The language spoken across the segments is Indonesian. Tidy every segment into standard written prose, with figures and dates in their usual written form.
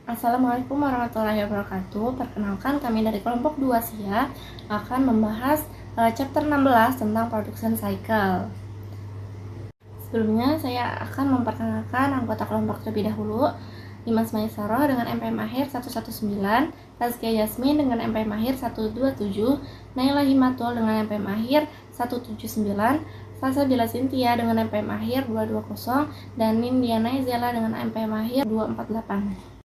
Assalamualaikum warahmatullahi wabarakatuh. Perkenalkan, kami dari kelompok 2 SIA akan membahas chapter 16 tentang production cycle. Sebelumnya saya akan memperkenalkan anggota kelompok terlebih dahulu. Dimas Maisaro dengan MPM akhir 119, Tazkia Yasmin dengan MPM akhir 127, Naila Himatul dengan MPM akhir 179, Salsabila Cynthia dengan MPM akhir 220, dan Nindiana Zela dengan MPM akhir 248.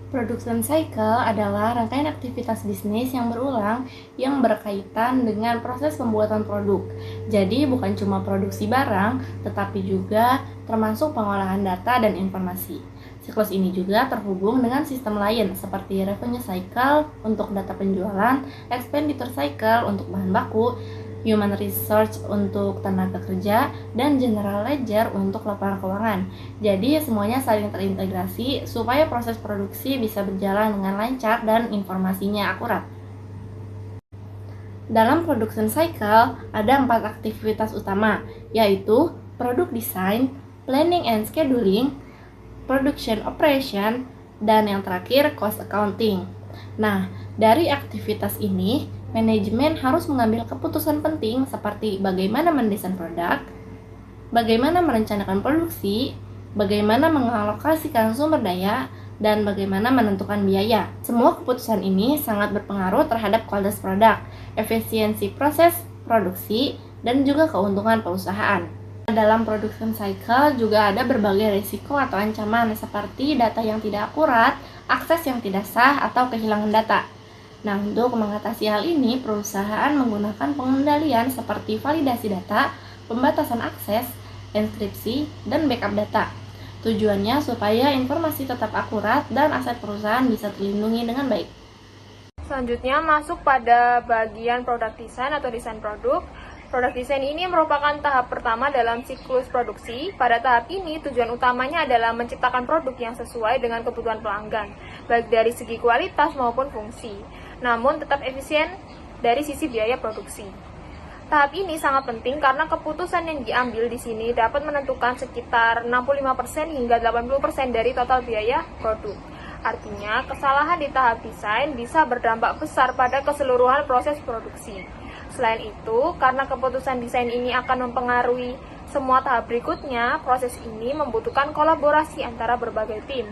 Production cycle adalah rangkaian aktivitas bisnis yang berulang yang berkaitan dengan proses pembuatan produk. Jadi bukan cuma produksi barang, tetapi juga termasuk pengolahan data dan informasi. Siklus ini juga terhubung dengan sistem lain seperti revenue cycle untuk data penjualan, expenditure cycle untuk bahan baku, human resource untuk tenaga kerja, dan general ledger untuk laporan keuangan. Jadi semuanya saling terintegrasi supaya proses produksi bisa berjalan dengan lancar dan informasinya akurat. Dalam production cycle ada 4 aktivitas utama, yaitu product design, planning and scheduling, production operation, dan yang terakhir cost accounting. Nah, dari aktivitas ini manajemen harus mengambil keputusan penting seperti bagaimana mendesain produk, bagaimana merencanakan produksi, bagaimana mengalokasikan sumber daya, dan bagaimana menentukan biaya. Semua keputusan ini sangat berpengaruh terhadap kualitas produk, efisiensi proses produksi, dan juga keuntungan perusahaan. Dalam production cycle juga ada berbagai risiko atau ancaman seperti data yang tidak akurat, akses yang tidak sah, atau kehilangan data. Nah, untuk mengatasi hal ini, perusahaan menggunakan pengendalian seperti validasi data, pembatasan akses, enkripsi, dan backup data. Tujuannya supaya informasi tetap akurat dan aset perusahaan bisa terlindungi dengan baik. Selanjutnya masuk pada bagian product design atau desain produk. Product design ini merupakan tahap pertama dalam siklus produksi. Pada tahap ini, tujuan utamanya adalah menciptakan produk yang sesuai dengan kebutuhan pelanggan, baik dari segi kualitas maupun fungsi, namun tetap efisien dari sisi biaya produksi. Tahap ini sangat penting karena keputusan yang diambil di sini dapat menentukan sekitar 65% hingga 80% dari total biaya produk. Artinya, kesalahan di tahap desain bisa berdampak besar pada keseluruhan proses produksi. Selain itu, karena keputusan desain ini akan mempengaruhi semua tahap berikutnya, proses ini membutuhkan kolaborasi antara berbagai tim,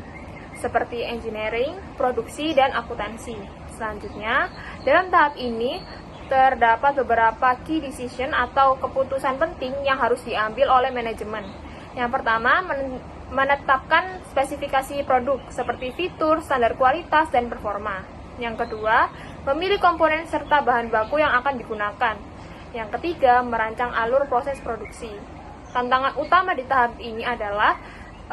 seperti engineering, produksi, dan akuntansi. Selanjutnya, dalam tahap ini terdapat beberapa key decision atau keputusan penting yang harus diambil oleh manajemen. Yang pertama, menetapkan spesifikasi produk seperti fitur, standar kualitas, dan performa. Yang kedua, memilih komponen serta bahan baku yang akan digunakan. Yang ketiga, merancang alur proses produksi. Tantangan utama di tahap ini adalah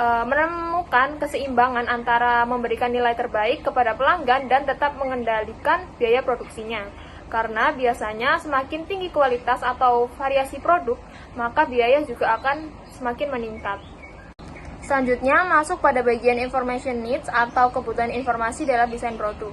menemukan keseimbangan antara memberikan nilai terbaik kepada pelanggan dan tetap mengendalikan biaya produksinya. Karena biasanya semakin tinggi kualitas atau variasi produk, maka biaya juga akan semakin meningkat. Selanjutnya masuk pada bagian information needs atau kebutuhan informasi dalam desain produk.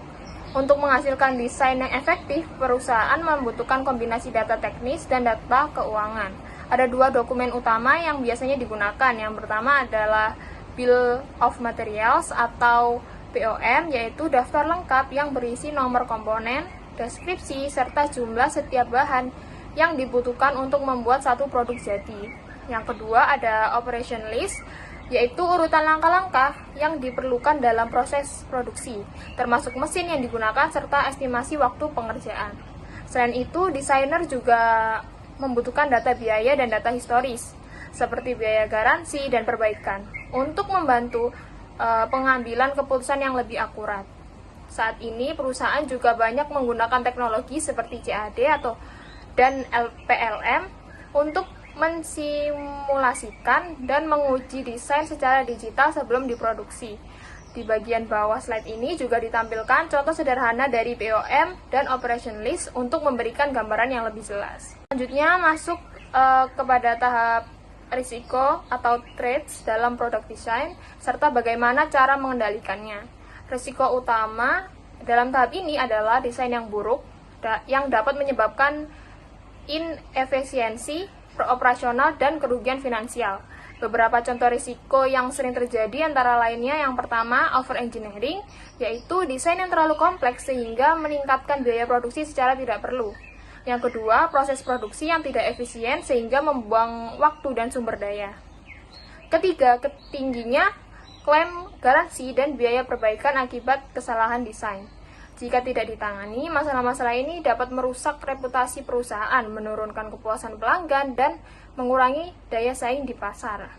Untuk menghasilkan desain yang efektif, perusahaan membutuhkan kombinasi data teknis dan data keuangan. Ada 2 dokumen utama yang biasanya digunakan. Yang pertama adalah Bill of Materials atau BOM, yaitu daftar lengkap yang berisi nomor komponen, deskripsi, serta jumlah setiap bahan yang dibutuhkan untuk membuat satu produk jadi. Yang kedua ada Operation List, yaitu urutan langkah-langkah yang diperlukan dalam proses produksi, termasuk mesin yang digunakan serta estimasi waktu pengerjaan. Selain itu, desainer juga membutuhkan data biaya dan data historis, seperti biaya garansi dan perbaikan, untuk membantu pengambilan keputusan yang lebih akurat. Saat ini, perusahaan juga banyak menggunakan teknologi seperti CAD dan PLM untuk mensimulasikan dan menguji desain secara digital sebelum diproduksi. Di bagian bawah slide ini juga ditampilkan contoh sederhana dari BOM dan Operation List untuk memberikan gambaran yang lebih jelas. Selanjutnya masuk kepada tahap risiko atau threats dalam product design, serta bagaimana cara mengendalikannya. Risiko utama dalam tahap ini adalah desain yang buruk yang dapat menyebabkan inefisiensi operasional dan kerugian finansial. Beberapa contoh risiko yang sering terjadi antara lainnya yang pertama, over-engineering, yaitu desain yang terlalu kompleks sehingga meningkatkan biaya produksi secara tidak perlu. Yang kedua, proses produksi yang tidak efisien sehingga membuang waktu dan sumber daya. Ketiga, ketingginya klaim garansi dan biaya perbaikan akibat kesalahan desain. Jika tidak ditangani, masalah-masalah ini dapat merusak reputasi perusahaan, menurunkan kepuasan pelanggan, dan mengurangi daya saing di pasar.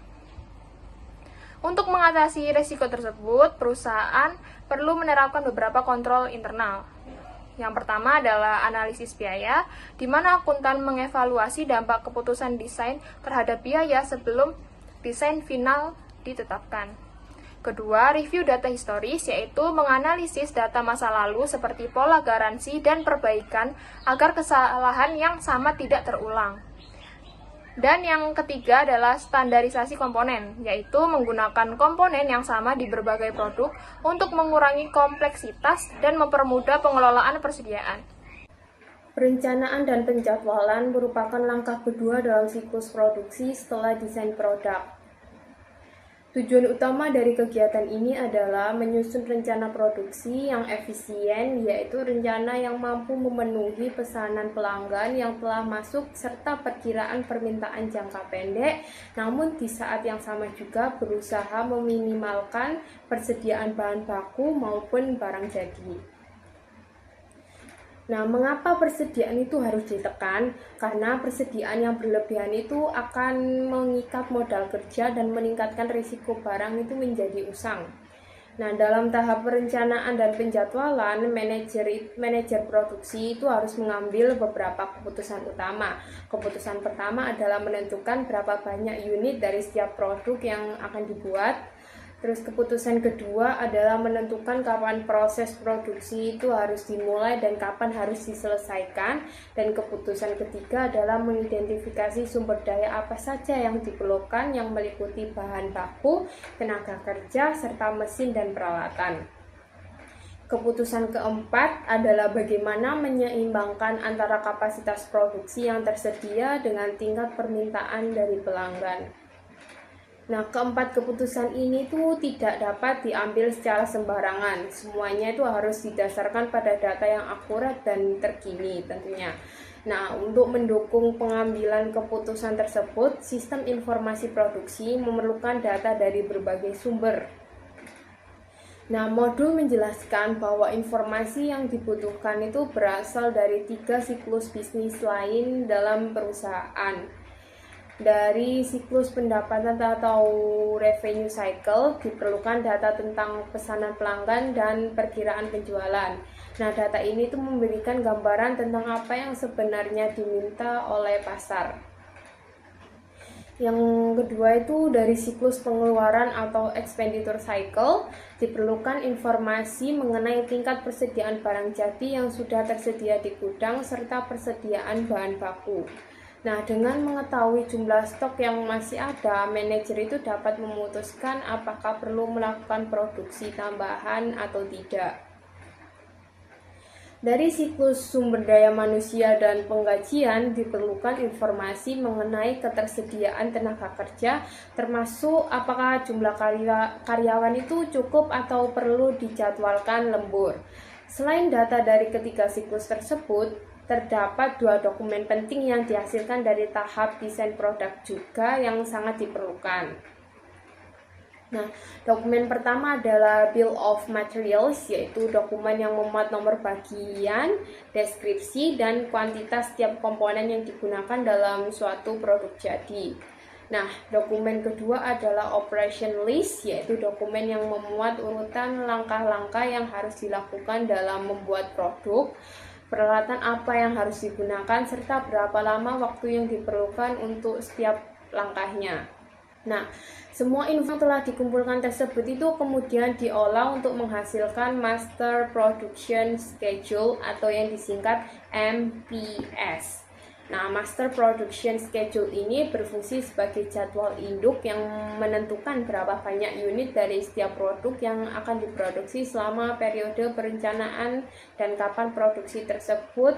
Untuk mengatasi risiko tersebut, perusahaan perlu menerapkan beberapa kontrol internal. Yang pertama adalah analisis biaya, di mana akuntan mengevaluasi dampak keputusan desain terhadap biaya sebelum desain final ditetapkan. Kedua, review data historis, yaitu menganalisis data masa lalu seperti pola garansi dan perbaikan agar kesalahan yang sama tidak terulang. Dan yang ketiga adalah standarisasi komponen, yaitu menggunakan komponen yang sama di berbagai produk untuk mengurangi kompleksitas dan mempermudah pengelolaan persediaan. Perencanaan dan penjadwalan merupakan langkah kedua dalam siklus produksi setelah desain produk. Tujuan utama dari kegiatan ini adalah menyusun rencana produksi yang efisien, yaitu rencana yang mampu memenuhi pesanan pelanggan yang telah masuk serta perkiraan permintaan jangka pendek, namun di saat yang sama juga berusaha meminimalkan persediaan bahan baku maupun barang jadi. Nah, mengapa persediaan itu harus ditekan? Karena persediaan yang berlebihan itu akan mengikat modal kerja dan meningkatkan risiko barang itu menjadi usang. Nah, dalam tahap perencanaan dan penjadwalan, manajer produksi itu harus mengambil beberapa keputusan utama. Keputusan pertama adalah menentukan berapa banyak unit dari setiap produk yang akan dibuat. Terus keputusan kedua adalah menentukan kapan proses produksi itu harus dimulai dan kapan harus diselesaikan. Dan keputusan ketiga adalah mengidentifikasi sumber daya apa saja yang diperlukan yang meliputi bahan baku, tenaga kerja, serta mesin dan peralatan. Keputusan keempat adalah bagaimana menyeimbangkan antara kapasitas produksi yang tersedia dengan tingkat permintaan dari pelanggan. Nah, keempat keputusan ini tuh tidak dapat diambil secara sembarangan. Semuanya itu harus didasarkan pada data yang akurat dan terkini tentunya. Nah, untuk mendukung pengambilan keputusan tersebut, sistem informasi produksi memerlukan data dari berbagai sumber. Nah, modul menjelaskan bahwa informasi yang dibutuhkan itu berasal dari 3 siklus bisnis lain dalam perusahaan. Dari siklus pendapatan atau revenue cycle diperlukan data tentang pesanan pelanggan dan perkiraan penjualan. Nah, data ini tuh memberikan gambaran tentang apa yang sebenarnya diminta oleh pasar. Yang kedua itu dari siklus pengeluaran atau expenditure cycle diperlukan informasi mengenai tingkat persediaan barang jadi yang sudah tersedia di gudang serta persediaan bahan baku. Nah, dengan mengetahui jumlah stok yang masih ada, manajer itu dapat memutuskan apakah perlu melakukan produksi tambahan atau tidak. Dari siklus sumber daya manusia dan penggajian diperlukan informasi mengenai ketersediaan tenaga kerja, termasuk apakah jumlah karyawan itu cukup atau perlu dijadwalkan lembur. Selain data dari ketiga siklus tersebut, terdapat 2 dokumen penting yang dihasilkan dari tahap desain produk juga yang sangat diperlukan. Nah, dokumen pertama adalah Bill of Materials, yaitu dokumen yang memuat nomor bagian, deskripsi, dan kuantitas setiap komponen yang digunakan dalam suatu produk jadi. Nah, dokumen kedua adalah Operation List, yaitu dokumen yang memuat urutan langkah-langkah yang harus dilakukan dalam membuat produk, peralatan apa yang harus digunakan, serta berapa lama waktu yang diperlukan untuk setiap langkahnya. Nah, semua info yang telah dikumpulkan tersebut itu kemudian diolah untuk menghasilkan Master Production Schedule atau yang disingkat MPS. Nah, Master Production Schedule ini berfungsi sebagai jadwal induk yang menentukan berapa banyak unit dari setiap produk yang akan diproduksi selama periode perencanaan dan kapan produksi tersebut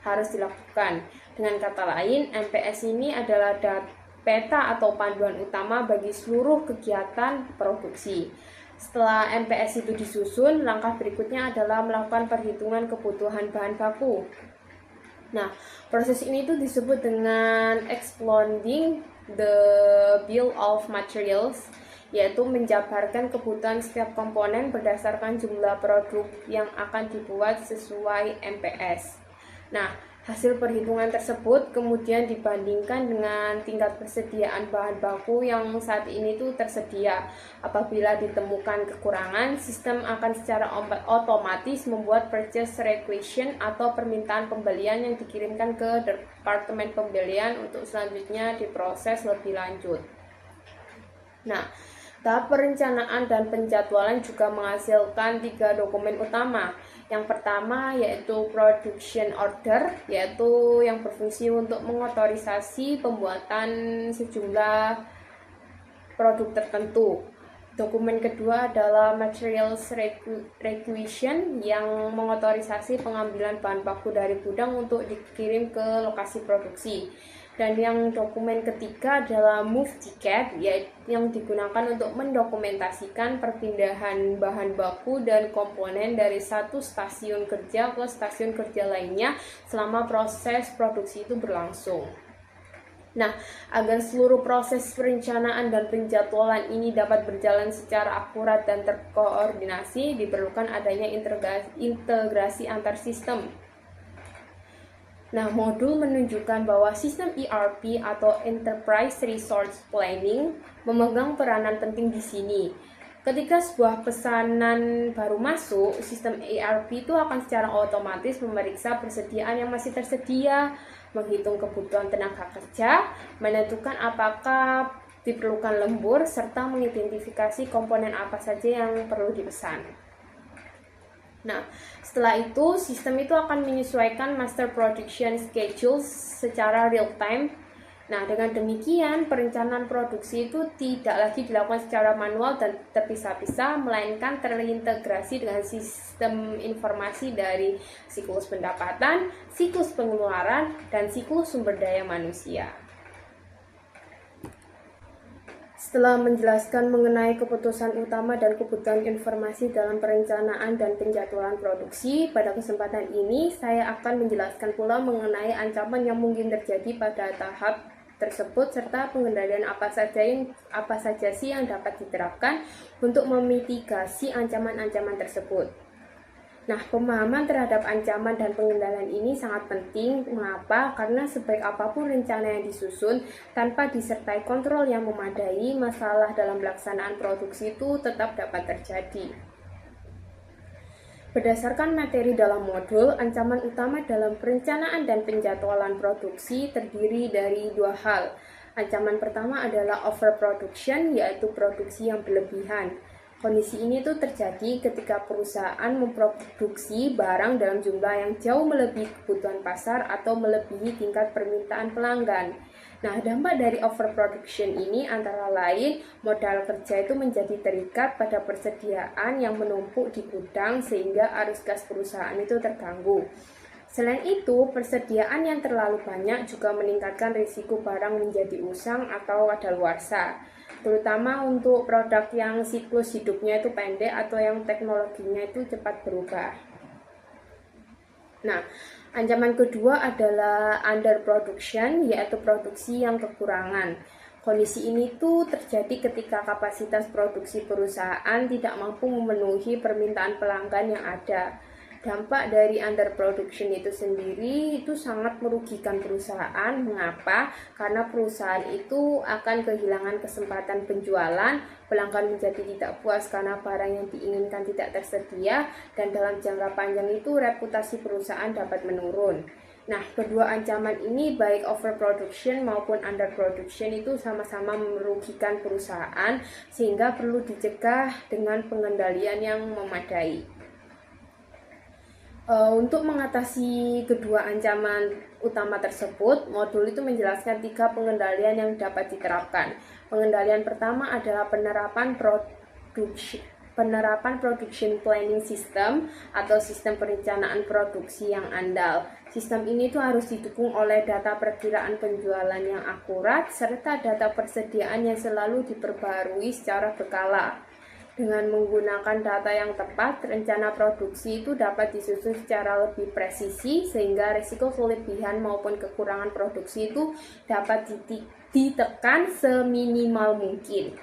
harus dilakukan. Dengan kata lain, MPS ini adalah peta atau panduan utama bagi seluruh kegiatan produksi. Setelah MPS itu disusun, langkah berikutnya adalah melakukan perhitungan kebutuhan bahan baku. Nah, proses ini tuh disebut dengan exploding the bill of materials, yaitu menjabarkan kebutuhan setiap komponen berdasarkan jumlah produk yang akan dibuat sesuai MPS. Nah, hasil perhitungan tersebut kemudian dibandingkan dengan tingkat persediaan bahan baku yang saat ini tuh tersedia. Apabila ditemukan kekurangan, sistem akan secara otomatis membuat purchase requisition atau permintaan pembelian yang dikirimkan ke departemen pembelian untuk selanjutnya diproses lebih lanjut. Nah, tahap perencanaan dan penjadwalan juga menghasilkan 3 dokumen utama. Yang pertama yaitu production order, yaitu yang berfungsi untuk mengotorisasi pembuatan sejumlah produk tertentu. Dokumen kedua adalah materials requisition yang mengotorisasi pengambilan bahan baku dari gudang untuk dikirim ke lokasi produksi. Dan yang dokumen ketiga adalah move ticket, yang digunakan untuk mendokumentasikan perpindahan bahan baku dan komponen dari satu stasiun kerja ke stasiun kerja lainnya selama proses produksi itu berlangsung. Nah, agar seluruh proses perencanaan dan penjadwalan ini dapat berjalan secara akurat dan terkoordinasi, diperlukan adanya integrasi antar sistem. Nah, modul menunjukkan bahwa sistem ERP atau Enterprise Resource Planning memegang peranan penting di sini. Ketika sebuah pesanan baru masuk, sistem ERP itu akan secara otomatis memeriksa persediaan yang masih tersedia, menghitung kebutuhan tenaga kerja, menentukan apakah diperlukan lembur, serta mengidentifikasi komponen apa saja yang perlu dipesan. Nah, setelah itu sistem itu akan menyesuaikan master production schedule secara real time. Nah, dengan demikian perencanaan produksi itu tidak lagi dilakukan secara manual dan terpisah-pisah, melainkan terintegrasi dengan sistem informasi dari siklus pendapatan, siklus pengeluaran, dan siklus sumber daya manusia. Setelah menjelaskan mengenai keputusan utama dan kebutuhan informasi dalam perencanaan dan penjadwalan produksi, pada kesempatan ini saya akan menjelaskan pula mengenai ancaman yang mungkin terjadi pada tahap tersebut serta pengendalian apa saja sih yang dapat diterapkan untuk memitigasi ancaman-ancaman tersebut. Nah, pemahaman terhadap ancaman dan pengendalian ini sangat penting. Mengapa? Karena sebaik apapun rencana yang disusun, tanpa disertai kontrol yang memadai, masalah dalam pelaksanaan produksi itu tetap dapat terjadi. Berdasarkan materi dalam modul, ancaman utama dalam perencanaan dan penjadwalan produksi terdiri dari 2 hal. Ancaman pertama adalah overproduction, yaitu produksi yang berlebihan. Kondisi ini tuh terjadi ketika perusahaan memproduksi barang dalam jumlah yang jauh melebihi kebutuhan pasar atau melebihi tingkat permintaan pelanggan. Nah, dampak dari overproduction ini antara lain modal kerja itu menjadi terikat pada persediaan yang menumpuk di gudang sehingga arus gas perusahaan itu terganggu. Selain itu, persediaan yang terlalu banyak juga meningkatkan risiko barang menjadi usang atau kadaluarsa, terutama untuk produk yang siklus hidupnya itu pendek atau yang teknologinya itu cepat berubah. Nah, ancaman kedua adalah underproduction, yaitu produksi yang kekurangan. Kondisi ini tuh terjadi ketika kapasitas produksi perusahaan tidak mampu memenuhi permintaan pelanggan yang ada. Dampak dari underproduction itu sendiri itu sangat merugikan perusahaan. Mengapa? Karena perusahaan itu akan kehilangan kesempatan penjualan, pelanggan menjadi tidak puas karena barang yang diinginkan tidak tersedia, dan dalam jangka panjang itu reputasi perusahaan dapat menurun. Nah, kedua ancaman ini baik overproduction maupun underproduction itu sama-sama merugikan perusahaan sehingga perlu dicegah dengan pengendalian yang memadai. Untuk mengatasi kedua ancaman utama tersebut, modul itu menjelaskan 3 pengendalian yang dapat diterapkan. Pengendalian pertama adalah penerapan penerapan production planning system atau sistem perencanaan produksi yang andal. Sistem ini tuh harus didukung oleh data perkiraan penjualan yang akurat serta data persediaan yang selalu diperbarui secara berkala. Dengan menggunakan data yang tepat, rencana produksi itu dapat disusun secara lebih presisi sehingga risiko kelebihan maupun kekurangan produksi itu dapat ditekan seminimal mungkin.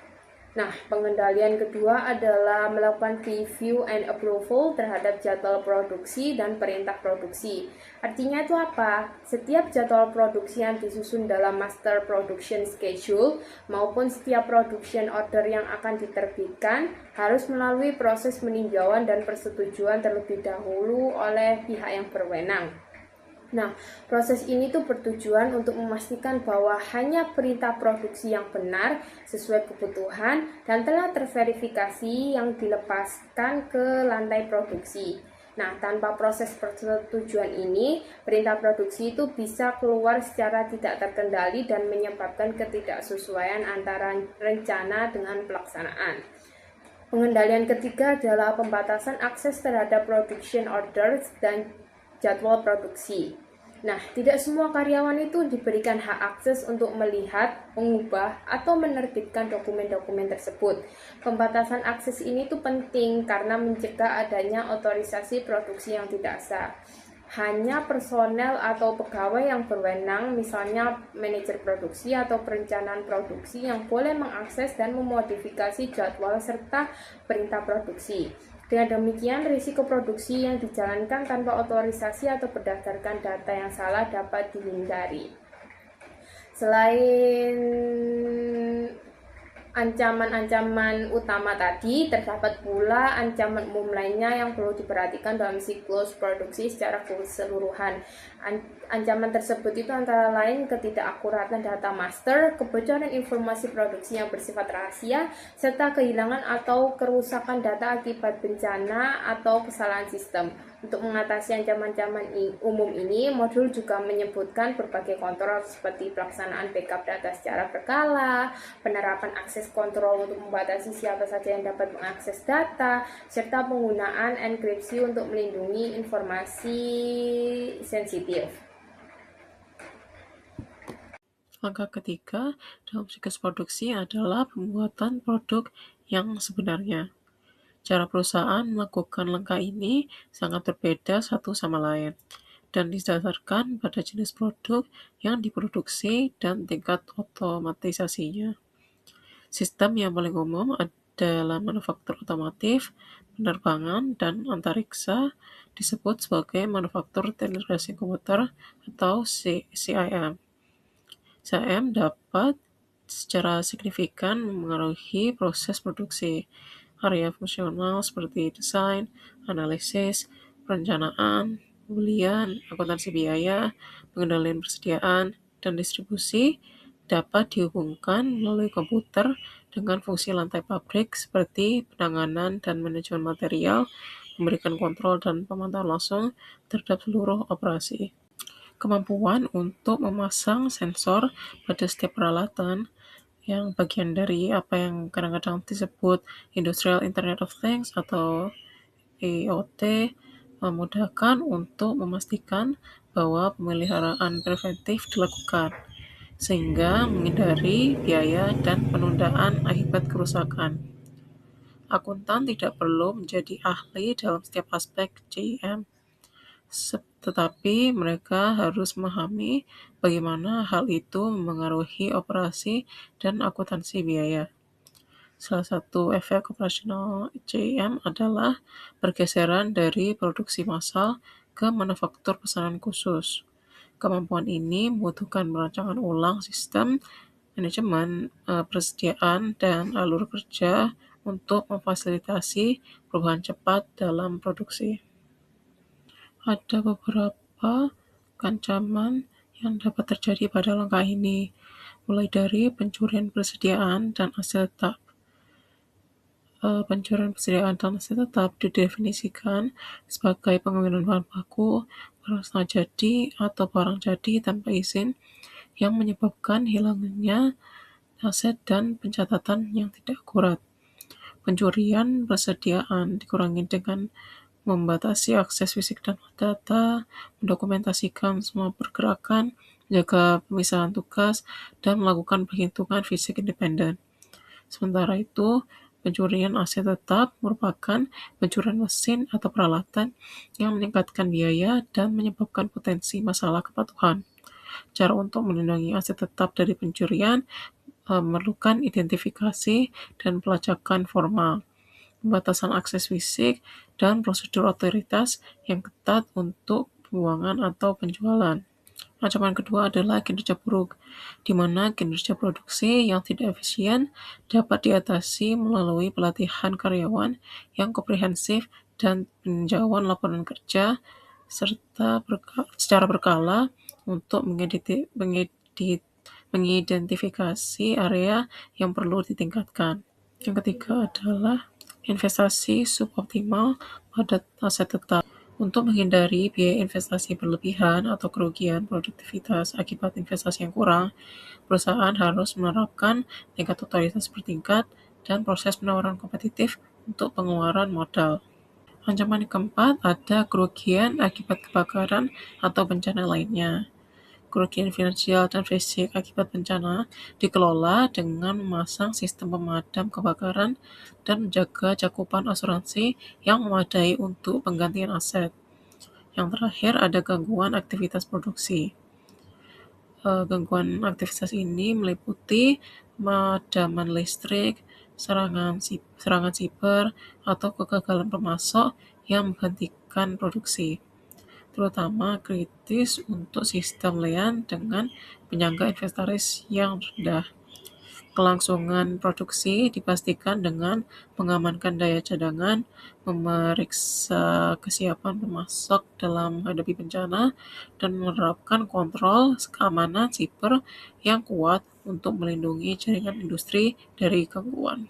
Nah, pengendalian kedua adalah melakukan review and approval terhadap jadwal produksi dan perintah produksi. Artinya itu apa? Setiap jadwal produksi yang disusun dalam master production schedule maupun setiap production order yang akan diterbitkan harus melalui proses peninjauan dan persetujuan terlebih dahulu oleh pihak yang berwenang. Nah, proses ini tuh bertujuan untuk memastikan bahwa hanya perintah produksi yang benar sesuai kebutuhan dan telah terverifikasi yang dilepaskan ke lantai produksi. Nah, tanpa proses persetujuan ini, perintah produksi itu bisa keluar secara tidak terkendali dan menyebabkan ketidaksesuaian antara rencana dengan pelaksanaan. Pengendalian ketiga adalah pembatasan akses terhadap production orders dan jadwal produksi. Nah, tidak semua karyawan itu diberikan hak akses untuk melihat, mengubah, atau menerbitkan dokumen-dokumen tersebut. Pembatasan akses ini tuh penting karena mencegah adanya otorisasi produksi yang tidak sah. Hanya personel atau pegawai yang berwenang, misalnya manajer produksi atau perencanaan produksi yang boleh mengakses dan memodifikasi jadwal serta perintah produksi. Dengan demikian, risiko produksi yang dijalankan tanpa otorisasi atau berdasarkan data yang salah dapat dihindari. Selain ancaman-ancaman utama tadi, terdapat pula ancaman umum lainnya yang perlu diperhatikan dalam siklus produksi secara keseluruhan. Ancaman tersebut itu antara lain ketidakakuratan data master, kebocoran informasi produksi yang bersifat rahasia, serta kehilangan atau kerusakan data akibat bencana atau kesalahan sistem. Untuk mengatasi ancaman-ancaman umum ini, modul juga menyebutkan berbagai kontrol seperti pelaksanaan backup data secara berkala, penerapan akses kontrol untuk membatasi siapa saja yang dapat mengakses data, serta penggunaan enkripsi untuk melindungi informasi sensitif. Langkah ketiga dalam siklus produksi adalah pembuatan produk yang sebenarnya. Cara perusahaan melakukan langkah ini sangat berbeda satu sama lain dan didasarkan pada jenis produk yang diproduksi dan tingkat otomatisasinya. Sistem yang paling umum adalah manufaktur otomotif, penerbangan, dan antariksa disebut sebagai manufaktur terintegrasi komputer atau CIM. CIM dapat secara signifikan mengaruhi proses produksi. Area fungsional seperti desain, analisis, perencanaan, pembelian, akuntansi biaya, pengendalian persediaan, dan distribusi dapat dihubungkan melalui komputer dengan fungsi lantai pabrik seperti penanganan dan manajemen material, memberikan kontrol dan pemantauan langsung terhadap seluruh operasi. Kemampuan untuk memasang sensor pada setiap peralatan yang bagian dari apa yang kadang-kadang disebut Industrial Internet of Things atau IoT memudahkan untuk memastikan bahwa pemeliharaan preventif dilakukan, sehingga menghindari biaya dan penundaan akibat kerusakan. Akuntan tidak perlu menjadi ahli dalam setiap aspek CIM, tetapi mereka harus memahami bagaimana hal itu memengaruhi operasi dan akuntansi biaya. Salah satu efek operasional CIM adalah pergeseran dari produksi massal ke manufaktur pesanan khusus. Kemampuan ini membutuhkan perancangan ulang sistem, manajemen persediaan, dan alur kerja untuk memfasilitasi perubahan cepat dalam produksi. Ada beberapa ancaman yang dapat terjadi pada langkah ini, mulai dari pencurian persediaan dan aset tetap. Pencurian persediaan dan aset tetap didefinisikan sebagai pengambilan bahan baku, barang setengah jadi, atau barang jadi tanpa izin yang menyebabkan hilangnya aset dan pencatatan yang tidak akurat. Pencurian persediaan dikurangi dengan membatasi akses fisik dan data, mendokumentasikan semua pergerakan, menjaga pemisahan tugas, dan melakukan penghitungan fisik independen. Sementara itu, pencurian aset tetap merupakan pencurian mesin atau peralatan yang meningkatkan biaya dan menyebabkan potensi masalah kepatuhan. Cara untuk melindungi aset tetap dari pencurian memerlukan identifikasi dan pelacakan formal, pembatasan akses fisik, dan prosedur otoritas yang ketat untuk pembuangan atau penjualan. Ancaman kedua adalah kinerja buruk, di mana kinerja produksi yang tidak efisien dapat diatasi melalui pelatihan karyawan yang komprehensif dan peninjauan laporan kerja, serta secara berkala untuk mengidentifikasi area yang perlu ditingkatkan. Yang ketiga adalah investasi suboptimal pada aset tetap. Untuk menghindari biaya investasi berlebihan atau kerugian produktivitas akibat investasi yang kurang, perusahaan harus menerapkan tingkat totalitas bertingkat dan proses penawaran kompetitif untuk pengeluaran modal. Ancaman yang keempat ada kerugian akibat kebakaran atau bencana lainnya. Kerugian finansial dan fisik akibat bencana dikelola dengan memasang sistem pemadam kebakaran dan menjaga cakupan asuransi yang memadai untuk penggantian aset. Yang terakhir ada gangguan aktivitas produksi. Gangguan aktivitas ini meliputi pemadaman listrik, serangan siber, atau kegagalan pemasok yang menghentikan produksi, terutama kritis untuk sistem LEAN dengan penyangga inventaris yang rendah. Kelangsungan produksi dipastikan dengan mengamankan daya cadangan, memeriksa kesiapan pemasok dalam menghadapi bencana, dan menerapkan kontrol keamanan siber yang kuat untuk melindungi jaringan industri dari gangguan.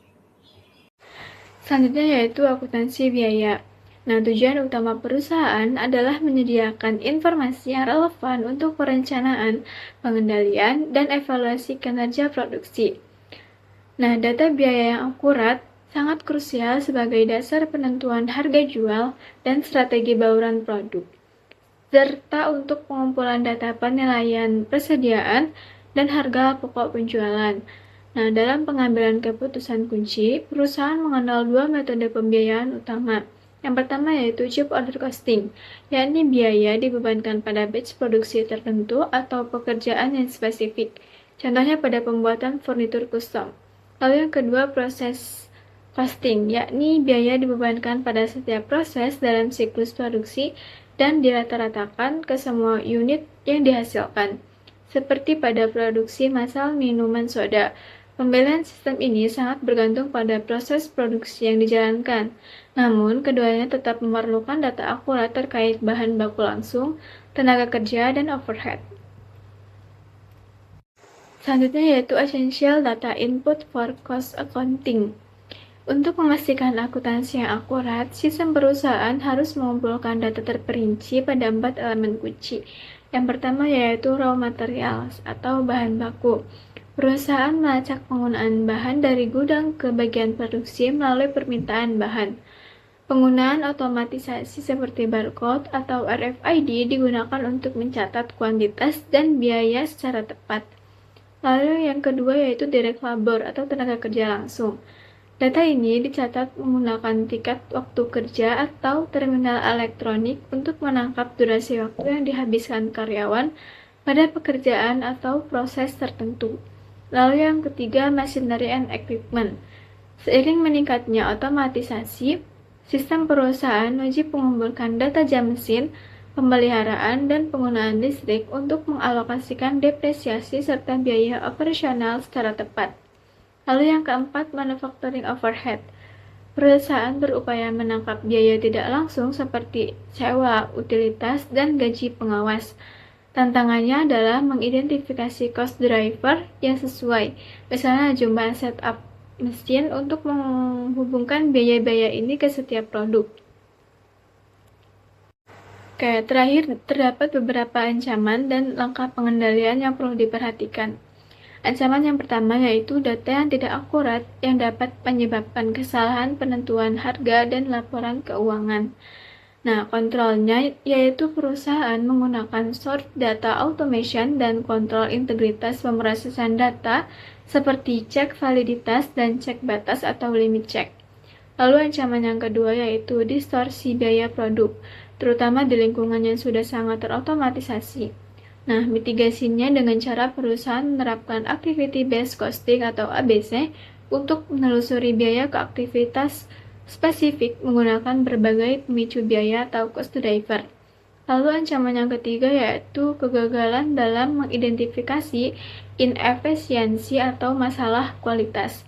Selanjutnya yaitu akuntansi biaya. Nah, tujuan utama perusahaan adalah menyediakan informasi yang relevan untuk perencanaan, pengendalian, dan evaluasi kinerja produksi. Nah, data biaya yang akurat sangat krusial sebagai dasar penentuan harga jual dan strategi bauran produk, serta untuk pengumpulan data penilaian persediaan dan harga pokok penjualan. Nah, dalam pengambilan keputusan kunci, perusahaan mengenal dua metode pembiayaan utama. Yang pertama yaitu job order costing, yakni biaya dibebankan pada batch produksi tertentu atau pekerjaan yang spesifik, contohnya pada pembuatan furnitur custom. Lalu yang kedua proses costing, yakni biaya dibebankan pada setiap proses dalam siklus produksi dan dirata-ratakan ke semua unit yang dihasilkan. Seperti pada produksi massal minuman soda, pembelian sistem ini sangat bergantung pada proses produksi yang dijalankan. Namun, keduanya tetap memerlukan data akurat terkait bahan baku langsung, tenaga kerja, dan overhead. Selanjutnya yaitu essential data input for cost accounting. Untuk memastikan akuntansi yang akurat, sistem perusahaan harus mengumpulkan data terperinci pada 4 elemen kunci. Yang pertama yaitu raw materials atau bahan baku. Perusahaan melacak penggunaan bahan dari gudang ke bagian produksi melalui permintaan bahan. Penggunaan otomatisasi seperti barcode atau RFID digunakan untuk mencatat kuantitas dan biaya secara tepat. Lalu yang kedua yaitu direct labor atau tenaga kerja langsung. Data ini dicatat menggunakan tiket waktu kerja atau terminal elektronik untuk menangkap durasi waktu yang dihabiskan karyawan pada pekerjaan atau proses tertentu. Lalu yang ketiga, machinery and equipment. Seiring meningkatnya otomatisasi, sistem perusahaan wajib mengumpulkan data jam mesin, pemeliharaan, dan penggunaan listrik untuk mengalokasikan depresiasi serta biaya operasional secara tepat. Lalu yang keempat, manufacturing overhead. Perusahaan berupaya menangkap biaya tidak langsung seperti sewa, utilitas, dan gaji pengawas. Tantangannya adalah mengidentifikasi cost driver yang sesuai, misalnya jumlah setup mesin untuk menghubungkan biaya-biaya ini ke setiap produk. Oke, terakhir terdapat beberapa ancaman dan langkah pengendalian yang perlu diperhatikan. Ancaman yang pertama yaitu data yang tidak akurat yang dapat menyebabkan kesalahan penentuan harga dan laporan keuangan. Nah, kontrolnya yaitu perusahaan menggunakan source data automation dan kontrol integritas pemrosesan data seperti cek validitas dan cek batas atau limit check. Lalu ancaman yang kedua yaitu distorsi biaya produk, terutama di lingkungan yang sudah sangat terotomatisasi. Nah, mitigasinya dengan cara perusahaan menerapkan Activity Based Costing atau ABC untuk menelusuri biaya ke aktivitas spesifik menggunakan berbagai pemicu biaya atau cost driver. Lalu ancaman yang ketiga yaitu kegagalan dalam mengidentifikasi inefisiensi atau masalah kualitas.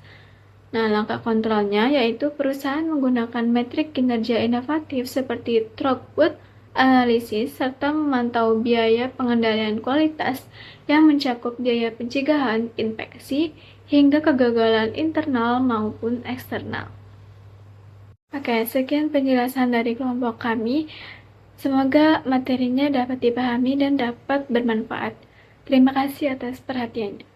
Nah, langkah kontrolnya yaitu perusahaan menggunakan metrik kinerja inovatif seperti throughput, analisis, serta memantau biaya pengendalian kualitas yang mencakup biaya pencegahan infeksi hingga kegagalan internal maupun eksternal. Oke, sekian penjelasan dari kelompok kami. Semoga materinya dapat dipahami dan dapat bermanfaat. Terima kasih atas perhatiannya.